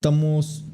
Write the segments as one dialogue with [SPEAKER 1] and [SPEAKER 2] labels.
[SPEAKER 1] Estamos,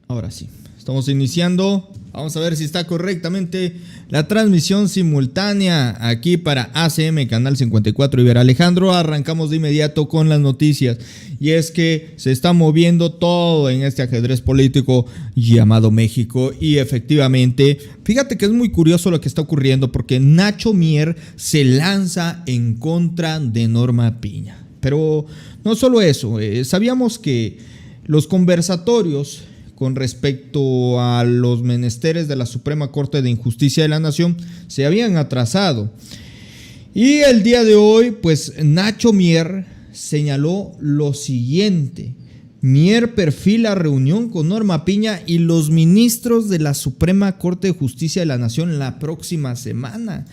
[SPEAKER 1] ahora sí, estamos iniciando. Vamos a ver si está correctamente la transmisión simultánea aquí para ACM Canal 54 Iber Alejandro. Arrancamos de inmediato con las noticias. Y es que se está moviendo todo en este ajedrez político llamado México. Y efectivamente, fíjate que es muy curioso lo que está ocurriendo porque Nacho Mier se lanza en contra de Norma Piña. Pero no solo eso, sabíamos que los conversatorios con respecto a los menesteres de la Suprema Corte de Justicia de la Nación se habían atrasado. Y el día de hoy, pues Nacho Mier señaló lo siguiente. Mier perfila reunión con Norma Piña y los ministros de la Suprema Corte de Justicia de la Nación la próxima semana.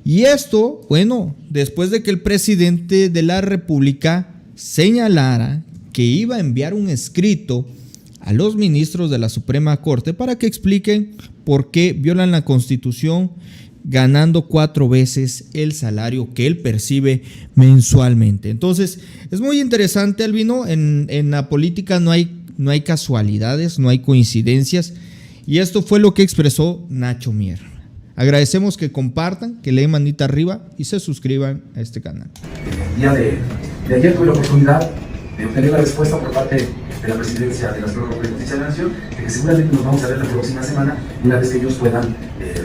[SPEAKER 1] Y esto, bueno, después de que el presidente de la República señalara que iba a enviar un escrito a los ministros de la Suprema Corte para que expliquen por qué violan la Constitución ganando 4 veces el salario que él percibe mensualmente. Entonces, es muy interesante, Albino, en la política no hay casualidades, no hay coincidencias, y esto fue lo que expresó Nacho Mier. Agradecemos que compartan, que le den manita arriba y se suscriban a este canal.
[SPEAKER 2] El día de ayer tuve la oportunidad de obtener la respuesta por parte de la presidencia de la Suprema Corte de Justicia de la Nación, de que seguramente nos vamos a ver la próxima semana, una vez que ellos puedan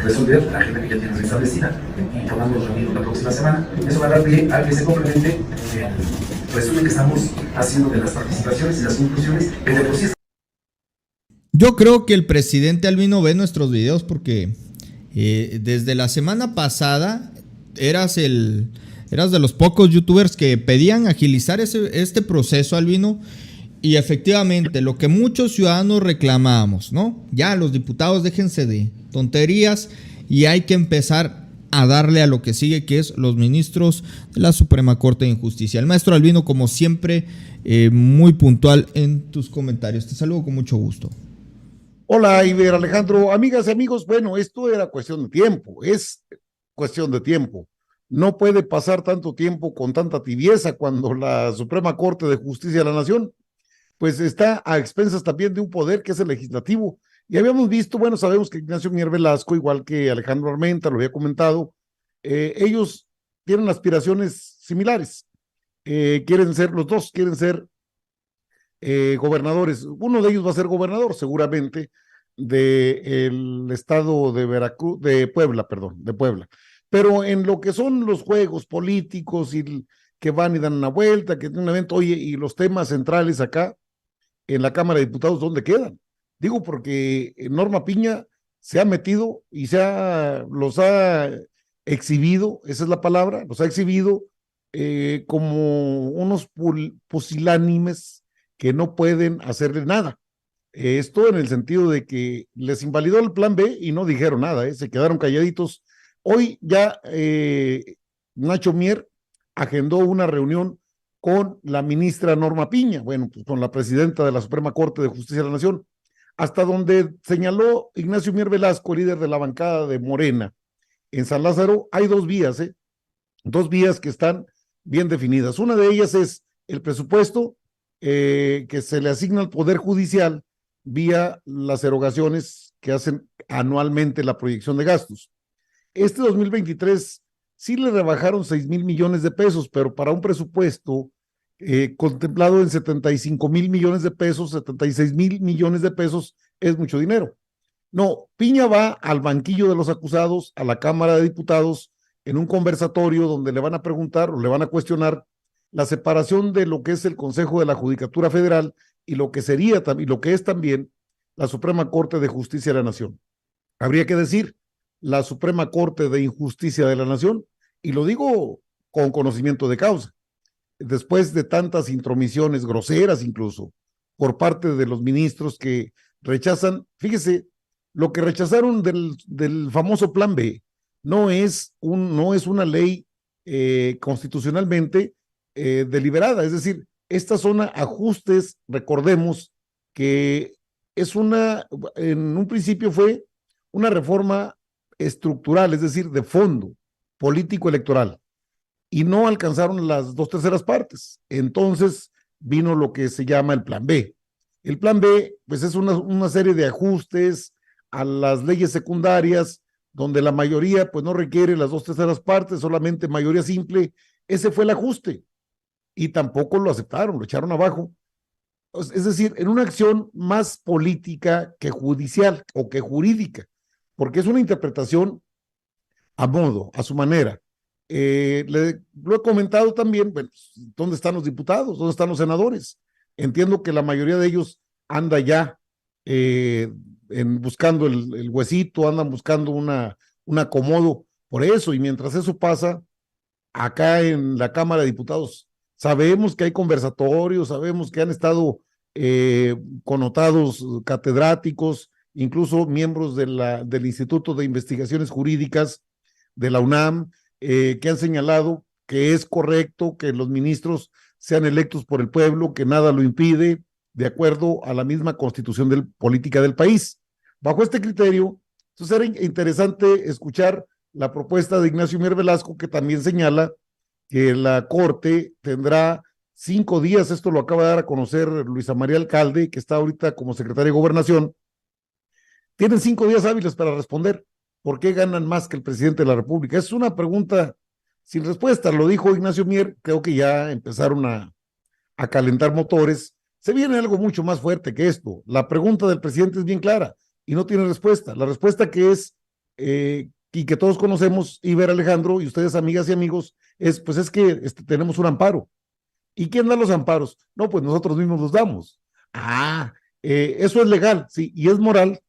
[SPEAKER 2] resolver la agenda que ya tienen establecida, y podamos reunirnos la próxima semana. Eso va a dar pie a que se complemente el resumen que estamos haciendo de las participaciones y las conclusiones que de por sí.
[SPEAKER 1] Yo creo que el presidente Albino ve nuestros videos porque desde la semana pasada eras de los pocos youtubers que pedían agilizar este proceso, Albino, y efectivamente lo que muchos ciudadanos reclamábamos, ¿no? Ya los diputados déjense de tonterías y hay que empezar a darle a lo que sigue, que es los ministros de la Suprema Corte de Justicia. El maestro Albino, como siempre, muy puntual en tus comentarios. Te saludo con mucho gusto.
[SPEAKER 3] Hola, Iber Alejandro, amigas y amigos. Bueno, esto era cuestión de tiempo, es cuestión de tiempo. No puede pasar tanto tiempo con tanta tibieza cuando la Suprema Corte de Justicia de la Nación pues está a expensas también de un poder que es el legislativo. Y habíamos visto, bueno, sabemos que Ignacio Mier Velasco, igual que Alejandro Armenta, lo había comentado, ellos tienen aspiraciones similares. Quieren ser, los dos quieren ser gobernadores. Uno de ellos va a ser gobernador, seguramente, del estado de Veracruz, de Puebla, perdón, de Puebla. Pero en lo que son los juegos políticos y que van y dan una vuelta, que tienen un evento, oye, y los temas centrales acá en la Cámara de Diputados, ¿dónde quedan? Digo, porque Norma Piña se ha metido y los ha exhibido, esa es la palabra, los ha exhibido como unos pusilánimes que no pueden hacerle nada. Esto en el sentido de que les invalidó el plan B y no dijeron nada, se quedaron calladitos. Hoy ya Nacho Mier agendó una reunión con la ministra Norma Piña, bueno, pues con la presidenta de la Suprema Corte de Justicia de la Nación, hasta donde señaló Ignacio Mier Velasco, líder de la bancada de Morena en San Lázaro. Hay 2 vías, dos vías que están bien definidas. Una de ellas es el presupuesto que se le asigna al Poder Judicial vía las erogaciones que hacen anualmente la proyección de gastos. Este 2023 sí le rebajaron 6,000 millones de pesos, pero para un presupuesto contemplado en 75,000 millones de pesos, 76,000 millones de pesos, es mucho dinero. No, Piña va al banquillo de los acusados, a la Cámara de Diputados, en un conversatorio donde le van a preguntar o le van a cuestionar la separación de lo que es el Consejo de la Judicatura Federal y lo que sería y lo que es también la Suprema Corte de Justicia de la Nación. Habría que decir la Suprema Corte de Justicia de la Nación, y lo digo con conocimiento de causa, después de tantas intromisiones groseras incluso por parte de los ministros que rechazan. Fíjese, lo que rechazaron del famoso plan B no es una ley constitucionalmente deliberada, es decir, estas son ajustes, recordemos que en un principio fue una reforma estructural, es decir, de fondo, político-electoral, y no alcanzaron las 2/3 partes. Entonces vino lo que se llama el plan B. El plan B, pues es una serie de ajustes a las leyes secundarias, donde la mayoría pues no requiere las 2/3 partes, solamente mayoría simple. Ese fue el ajuste y tampoco lo aceptaron, lo echaron abajo. Es decir, en una acción más política que judicial o que jurídica, porque es una interpretación a modo, a su manera. Lo he comentado también, bueno, ¿dónde están los diputados? ¿Dónde están los senadores? Entiendo que la mayoría de ellos anda ya buscando el huesito, andan buscando un acomodo por eso, y mientras eso pasa, acá en la Cámara de Diputados, sabemos que hay conversatorios, sabemos que han estado connotados catedráticos, incluso miembros del Instituto de Investigaciones Jurídicas de la UNAM, que han señalado que es correcto que los ministros sean electos por el pueblo, que nada lo impide, de acuerdo a la misma constitución política del país. Bajo este criterio, entonces era interesante escuchar la propuesta de Ignacio Mier Velasco, que también señala que la Corte tendrá 5 días, esto lo acaba de dar a conocer Luisa María Alcalde, que está ahorita como secretaria de Gobernación, tienen 5 días hábiles para responder. ¿Por qué ganan más que el presidente de la República? Es una pregunta sin respuesta, lo dijo Ignacio Mier, creo que ya empezaron a calentar motores. Se viene algo mucho más fuerte que esto. La pregunta del presidente es bien clara y no tiene respuesta. La respuesta que es, y que todos conocemos, Iber, Alejandro, y ustedes, amigas y amigos, pues es que tenemos un amparo. ¿Y quién da los amparos? No, pues nosotros mismos los damos. Eso es legal, sí, y es moral.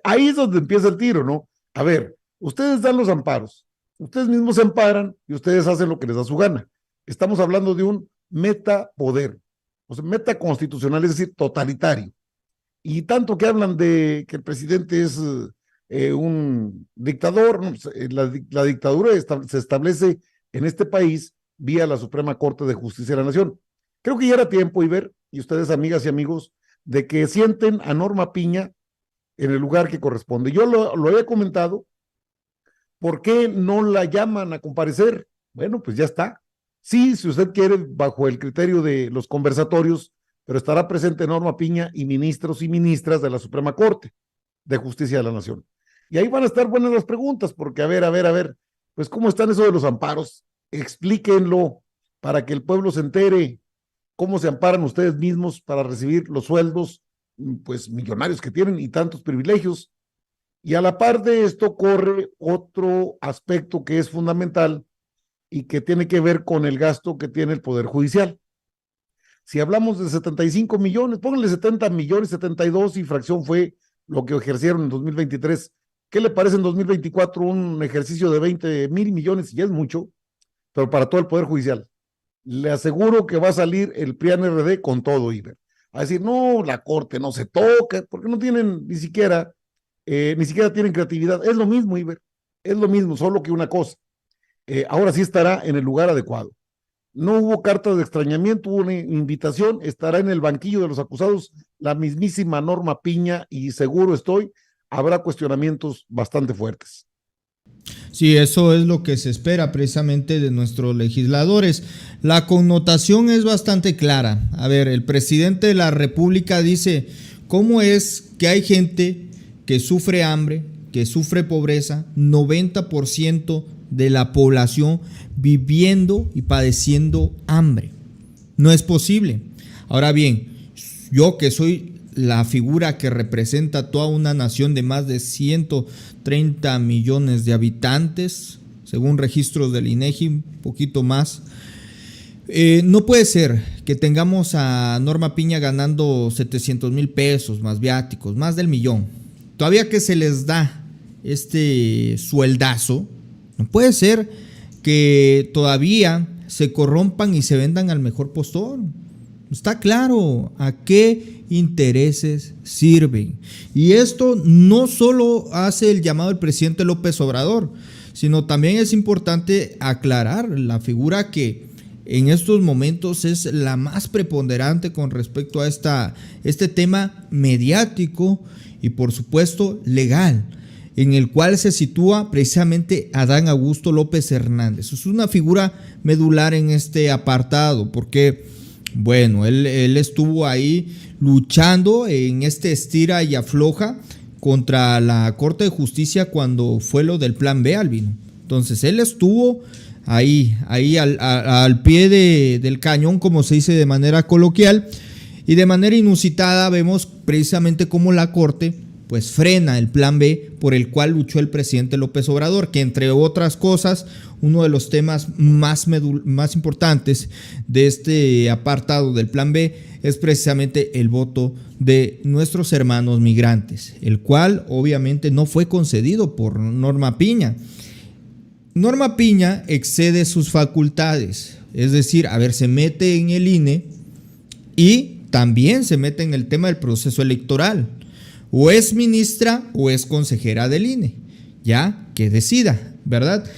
[SPEAKER 3] Ahí es donde empieza el tiro, ¿no? A ver, ustedes dan los amparos, ustedes mismos se amparan y ustedes hacen lo que les da su gana. Estamos hablando de un metapoder, o sea, metaconstitucional, es decir, totalitario. Y tanto que hablan de que el presidente es un dictador, no, la dictadura se establece en este país vía la Suprema Corte de Justicia de la Nación. Creo que ya era tiempo, Iber, y ustedes, amigas y amigos, de que sienten a Norma Piña en el lugar que corresponde. Yo lo había comentado. ¿Por qué no la llaman a comparecer? Bueno, pues ya está. Sí, si usted quiere, bajo el criterio de los conversatorios, pero estará presente Norma Piña y ministros y ministras de la Suprema Corte de Justicia de la Nación. Y ahí van a estar buenas las preguntas, porque a ver, pues ¿cómo están eso de los amparos? Explíquenlo para que el pueblo se entere cómo se amparan ustedes mismos para recibir los sueldos, pues millonarios que tienen y tantos privilegios. Y a la par de esto corre otro aspecto que es fundamental y que tiene que ver con el gasto que tiene el Poder Judicial. Si hablamos de 75 millones, pónganle 70 millones, 72 y fracción fue lo que ejercieron en 2023. ¿Qué le parece en 2024 un ejercicio de 20,000 millones? Y es mucho, pero para todo el Poder Judicial. Le aseguro que va a salir el PRIAN-RD con todo, Iber. A decir, no, la Corte no se toca, porque no tienen ni siquiera tienen creatividad. Es lo mismo, Iber, es lo mismo, solo que una cosa. Ahora sí estará en el lugar adecuado. No hubo cartas de extrañamiento, hubo una invitación, estará en el banquillo de los acusados la mismísima Norma Piña y seguro habrá cuestionamientos bastante fuertes.
[SPEAKER 1] Sí, eso es lo que se espera precisamente de nuestros legisladores. La connotación es bastante clara. A ver, el presidente de la República dice, ¿cómo es que hay gente que sufre hambre, que sufre pobreza, 90% de la población viviendo y padeciendo hambre? No es posible. Ahora bien, yo que soy la figura que representa toda una nación de más de 130 millones de habitantes, según registros del INEGI, un poquito más. No puede ser que tengamos a Norma Piña ganando 700,000 pesos más viáticos, más del millón. Todavía que se les da este sueldazo, no puede ser que todavía se corrompan y se vendan al mejor postor. Está claro a qué intereses sirven. Y esto no solo hace el llamado del presidente López Obrador, sino también es importante aclarar la figura que en estos momentos es la más preponderante con respecto a este tema mediático y por supuesto legal, en el cual se sitúa precisamente Adán Augusto López Hernández. Es una figura medular en este apartado, porque Bueno, él estuvo ahí luchando en este estira y afloja contra la Corte de Justicia cuando fue lo del Plan B, Albino. Entonces, él estuvo ahí al pie del cañón, como se dice de manera coloquial, y de manera inusitada vemos precisamente cómo la Corte pues frena el Plan B por el cual luchó el presidente López Obrador, que entre otras cosas, uno de los temas más importantes de este apartado del Plan B es precisamente el voto de nuestros hermanos migrantes, el cual obviamente no fue concedido por Norma Piña. Norma Piña excede sus facultades, es decir, se mete en el INE y también se mete en el tema del proceso electoral. O es ministra o es consejera del INE, ya que decida, ¿verdad?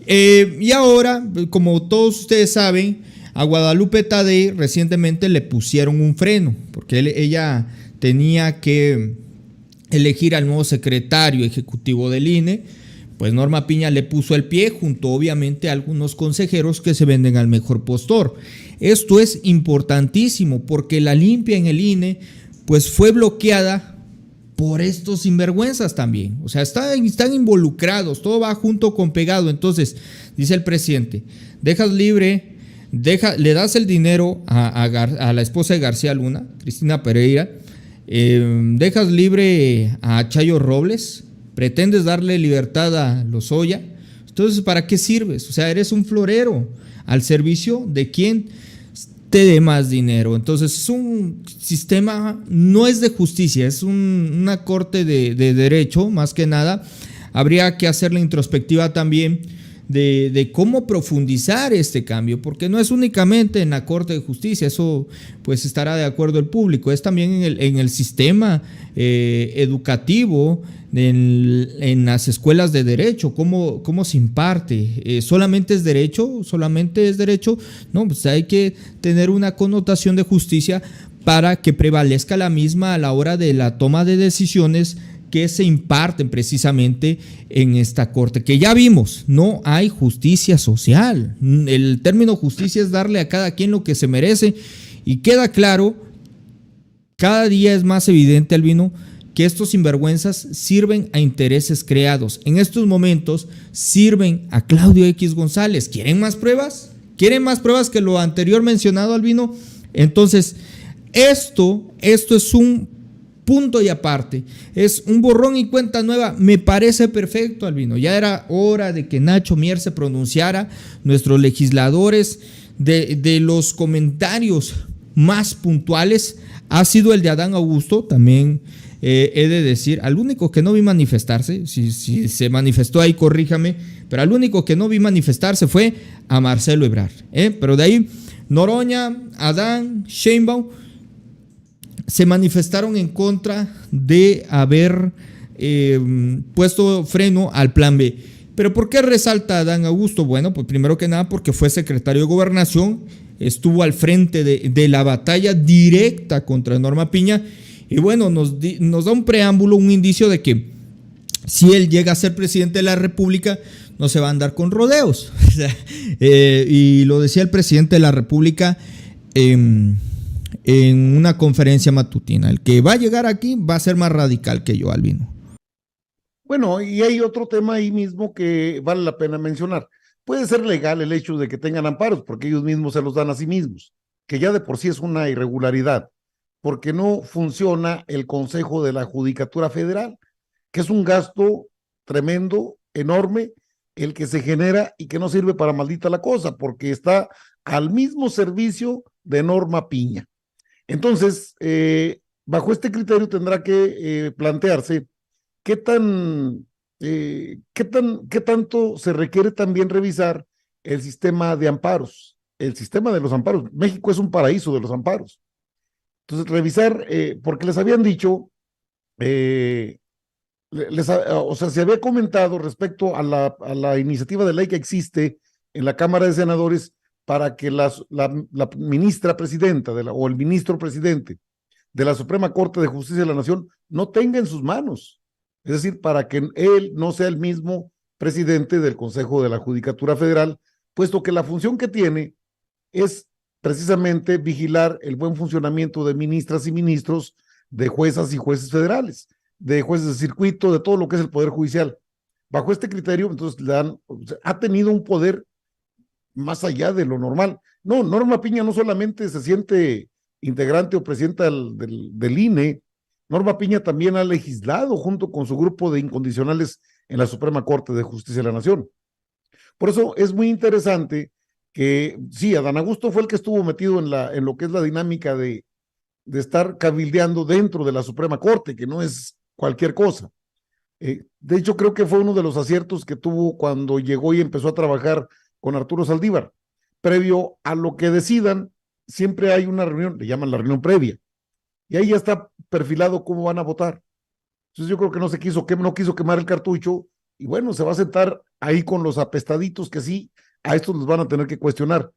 [SPEAKER 1] Y ahora, como todos ustedes saben, a Guadalupe Tadei recientemente le pusieron un freno, porque ella tenía que elegir al nuevo secretario ejecutivo del INE, pues Norma Piña le puso el pie junto obviamente a algunos consejeros que se venden al mejor postor. Esto es importantísimo porque la limpia en el INE pues fue bloqueada por estos sinvergüenzas también. O sea, están involucrados, todo va junto con pegado. Entonces, dice el presidente, dejas libre, le das el dinero a la esposa de García Luna, Cristina Pereira, dejas libre a Chayo Robles, pretendes darle libertad a Lozoya. Entonces, ¿para qué sirves? O sea, eres un florero al servicio de quien te dé más dinero. Entonces es un sistema, no es de justicia, es una corte de derecho, más que nada. Habría que hacer la introspectiva también de cómo profundizar este cambio, porque no es únicamente en la Corte de Justicia, eso pues estará de acuerdo el público, es también en el sistema educativo, en las escuelas de derecho, cómo se imparte. ¿Solamente es derecho? No, pues hay que tener una connotación de justicia para que prevalezca la misma a la hora de la toma de decisiones que se imparten precisamente en esta corte, que ya vimos, no hay justicia social. El término justicia es darle a cada quien lo que se merece, y queda claro, cada día es más evidente, Albino, que estos sinvergüenzas sirven a intereses creados. En estos momentos sirven a Claudio X González. ¿Quieren más pruebas? ¿Quieren más pruebas que lo anterior mencionado, Albino? Entonces, esto es un punto y aparte, es un borrón y cuenta nueva. Me parece perfecto, Albino. Ya era hora de que Nacho Mier se pronunciara, nuestros legisladores. De los comentarios más puntuales ha sido el de Adán Augusto. También he de decir, al único que no vi manifestarse, si se manifestó ahí, corríjame, pero al único que no vi manifestarse fue a Marcelo Ebrard, pero de ahí Noroña, Adán, Sheinbaum se manifestaron en contra de haber puesto freno al Plan B. ¿Pero por qué resalta Adán Augusto? Bueno, pues primero que nada porque fue secretario de Gobernación, estuvo al frente de la batalla directa contra Norma Piña, y bueno, nos da un preámbulo, un indicio de que si él llega a ser presidente de la República, no se va a andar con rodeos. Y lo decía el presidente de la República en una conferencia matutina: el que va a llegar aquí va a ser más radical que yo, Albino.
[SPEAKER 3] Bueno, y hay otro tema ahí mismo que vale la pena mencionar. Puede ser legal el hecho de que tengan amparos, porque ellos mismos se los dan a sí mismos, que ya de por sí es una irregularidad, porque no funciona el Consejo de la Judicatura Federal, que es un gasto tremendo, enorme, el que se genera y que no sirve para maldita la cosa, porque está al mismo servicio de Norma Piña. Entonces, bajo este criterio tendrá que plantearse qué tanto se requiere también revisar el sistema de amparos, el sistema de los amparos. México es un paraíso de los amparos. Entonces, revisar, porque les habían dicho, se había comentado respecto a la iniciativa de ley que existe en la Cámara de Senadores para que la ministra presidenta o el ministro presidente de la Suprema Corte de Justicia de la Nación no tenga en sus manos, es decir, para que él no sea el mismo presidente del Consejo de la Judicatura Federal, puesto que la función que tiene es precisamente vigilar el buen funcionamiento de ministras y ministros, de juezas y jueces federales, de jueces de circuito, de todo lo que es el Poder Judicial. Bajo este criterio, entonces ha tenido un poder más allá de lo normal. No, Norma Piña no solamente se siente integrante o presidenta del INE, Norma Piña también ha legislado junto con su grupo de incondicionales en la Suprema Corte de Justicia de la Nación. Por eso es muy interesante que, sí, Adán Augusto fue el que estuvo metido en lo que es la dinámica de estar cabildeando dentro de la Suprema Corte, que no es cualquier cosa. De hecho, creo que fue uno de los aciertos que tuvo cuando llegó y empezó a trabajar con Arturo Saldívar. Previo a lo que decidan, siempre hay una reunión, le llaman la reunión previa, y ahí ya está perfilado cómo van a votar. Entonces yo creo que no quiso quemar el cartucho, y bueno, se va a sentar ahí con los apestaditos que sí, a estos les van a tener que cuestionar.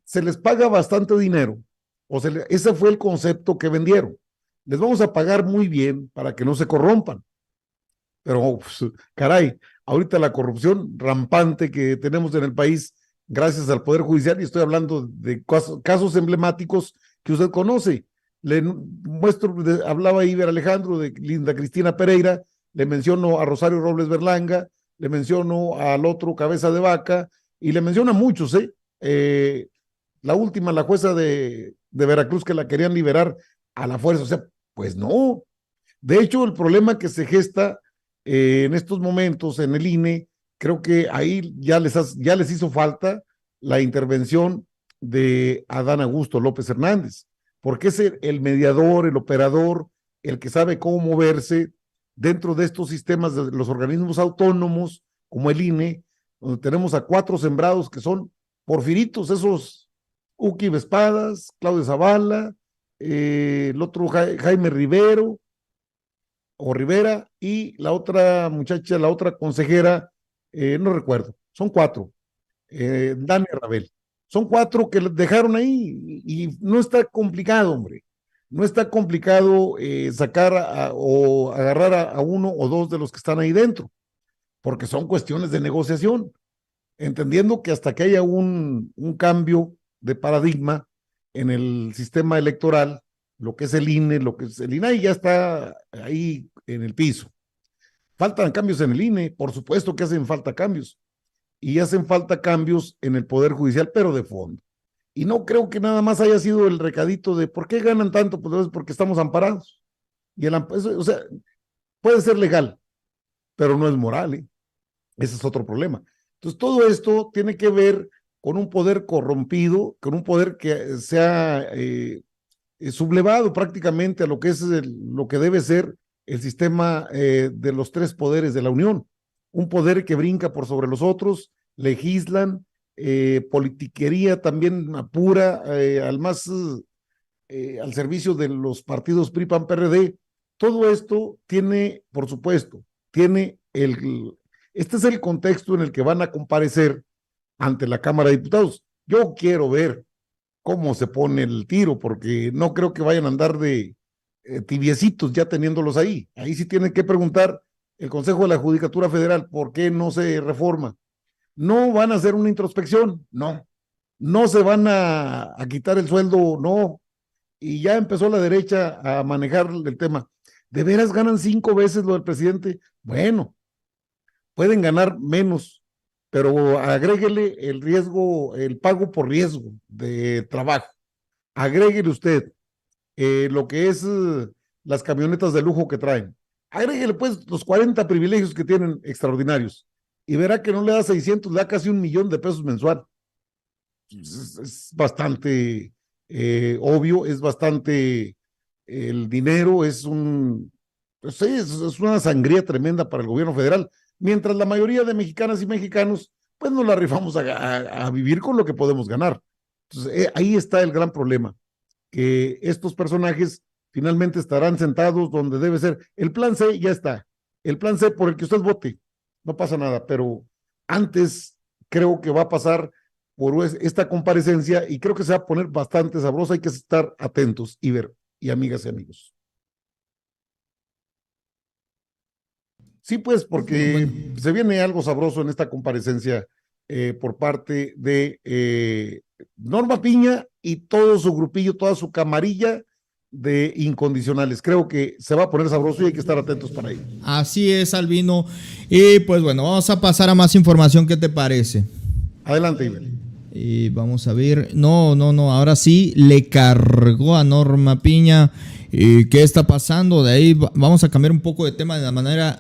[SPEAKER 3] Se les paga bastante dinero, ese fue el concepto que vendieron. Les vamos a pagar muy bien para que no se corrompan. Pero, pues, caray, ahorita la corrupción rampante que tenemos en el país, gracias al Poder Judicial, y estoy hablando de casos emblemáticos que usted conoce. Le muestro, hablaba Iber Alejandro de Linda Cristina Pereira, le menciono a Rosario Robles Berlanga, le menciono al otro Cabeza de Vaca, y le menciono a muchos, la última, la jueza de Veracruz, que la querían liberar a la fuerza. O sea, pues no. De hecho, el problema que se gesta en estos momentos en el INE, creo que ahí ya les hizo falta la intervención de Adán Augusto López Hernández, porque es el mediador, el operador, el que sabe cómo moverse dentro de estos sistemas de los organismos autónomos, como el INE, donde tenemos a 4 sembrados que son porfiritos, esos Uki Vespadas, Claudio Zavala, el otro Jaime Rivero, o Rivera, y la otra muchacha, la otra consejera, no recuerdo, son 4, Dani Rabel, son 4 que dejaron ahí, y no está complicado, hombre, no está complicado sacar o agarrar a 1 o 2 de los que están ahí dentro, porque son cuestiones de negociación, entendiendo que hasta que haya un cambio de paradigma en el sistema electoral, lo que es el INE, lo que es el INAI ya está ahí en el piso. Faltan cambios en el INE, por supuesto que hacen falta cambios, y hacen falta cambios en el Poder Judicial, pero de fondo. Y no creo que nada más haya sido el recadito de ¿por qué ganan tanto? Pues porque estamos amparados. Y o sea, puede ser legal, pero no es moral, ¿eh? Ese es otro problema. Entonces, todo esto tiene que ver con un poder corrompido, con un poder que se ha sublevado prácticamente a lo que es lo que debe ser el sistema de los 3 poderes de la Unión. Un poder que brinca por sobre los otros, legislan, politiquería también pura, al servicio de los partidos PRI, PAN, PRD. Todo esto tiene, por supuesto, este es el contexto en el que van a comparecer ante la Cámara de Diputados. Yo quiero ver cómo se pone el tiro, porque no creo que vayan a andar de tibiecitos ya teniéndolos ahí. Ahí sí tienen que preguntar el Consejo de la Judicatura Federal por qué no se reforma. No van a hacer una introspección, no se van a quitar el sueldo, no. Y ya empezó la derecha a manejar el tema. ¿De veras ganan 5 veces lo del presidente? Bueno, pueden ganar menos, pero agréguele el riesgo, el pago por riesgo de trabajo. Agréguele usted lo que es las camionetas de lujo que traen. Agréguele pues los 40 privilegios que tienen extraordinarios y verá que no le da 600, le da casi $1,000,000 mensual. Es bastante obvio, es bastante el dinero, pues, es una sangría tremenda para el gobierno federal, mientras la mayoría de mexicanas y mexicanos pues nos la rifamos a vivir con lo que podemos ganar. Entonces, ahí está el gran problema, que estos personajes finalmente estarán sentados donde debe ser. El plan C ya está, el plan C por el que usted vote, no pasa nada, pero antes creo que va a pasar por esta comparecencia y creo que se va a poner bastante sabrosa, hay que estar atentos y ver, y amigas y amigos. Sí, pues, porque se viene algo sabroso en esta comparecencia por parte de Norma Piña y todo su grupillo, toda su camarilla de incondicionales. Creo que se va a poner sabroso y hay que estar atentos para ello.
[SPEAKER 1] Así es, Albino. Y pues bueno, vamos a pasar a más información. ¿Qué te parece?
[SPEAKER 3] Adelante, Ibel.
[SPEAKER 1] Y vamos a ver. No, ahora sí le cargó a Norma Piña. ¿Qué está pasando? De ahí vamos a cambiar un poco de tema de la manera